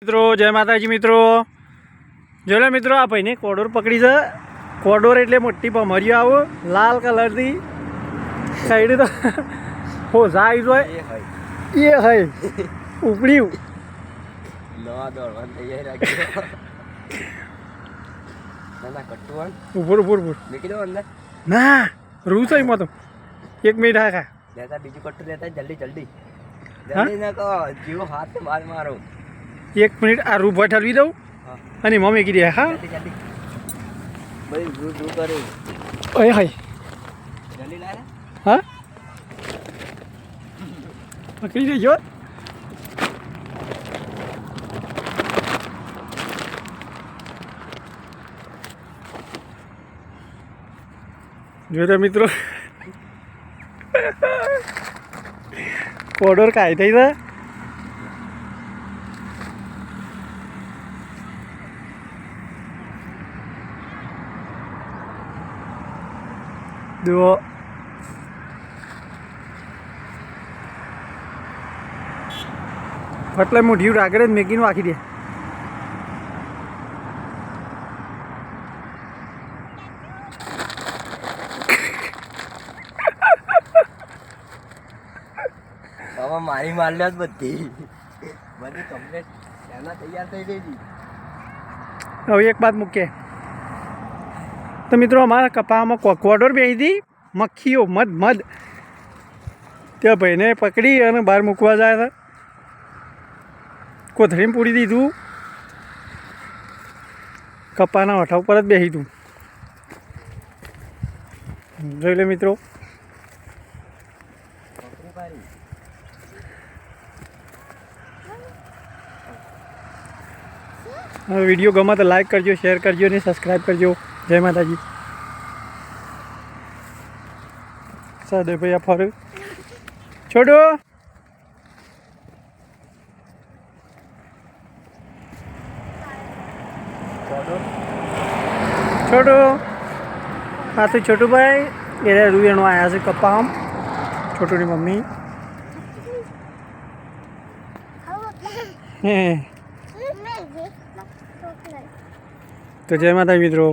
મિત્રો જય માતાજી મિત્રો જો લે મિત્રો આ ભાઈને કોડોર પકડી છે કોડોર એટલે મોટી ભમરીઓ આવો લાલ કલરની સાઈડ તો હો જાય જો એ હઈ ઉપડ્યું નવા દોડવાનું તૈયાર રાખ્યો ના કટવાનું ઉપર ઉપર ઉપર મૂકી દો અંદર ના રૂ છે એમાં તો 1 મિનિટ હા લેતા બીજું કટ્ટું લેતા જલ્દી જલ્દી જલ્દી ના કહો જીવો હાથ માર મારો 1 મિનિટ આ રૂ ભાઈ ઠલવી દઉં અને મમ્મી કીધી હા જલ્દી જલ્દી ભાઈ રૂ રૂ કરે ઓય હાય જલ્દી લાય હા પકડી લેજો જો મિત્રો કોડોર કાય થઈ છે દો એટલે મોઢી આગળ જ મેકીને વાંકી દે હવે મારી માલ્યા જ બધી કમ્પ્લીટ એના તૈયાર થઈ ગઈ હતી હવે એક વાત મૂકે તો મિત્રો અમારા કપામાં કોડોર બેસી હતી મક્ખીઓ મધ ત્યાં ભાઈને પકડી અને બહાર મૂકવા જાય હતા કોથળીમાં પૂરી દીધું કપાના ઓઠા ઉપર જ બેસી તું જોઈ લે મિત્રો વિડીયો ગમે તો લાઈક કરજો શેર કરજો અને સબસ્ક્રાઈબ કરજો જય માતાજી સાદે ભાઈ આ ફર છોડો છોટો હા તો છોટુભાઈ એ રૂએણો આવ્યા છે કપામ છોટુની મમ્મી હે તો જય માતા મિત્રો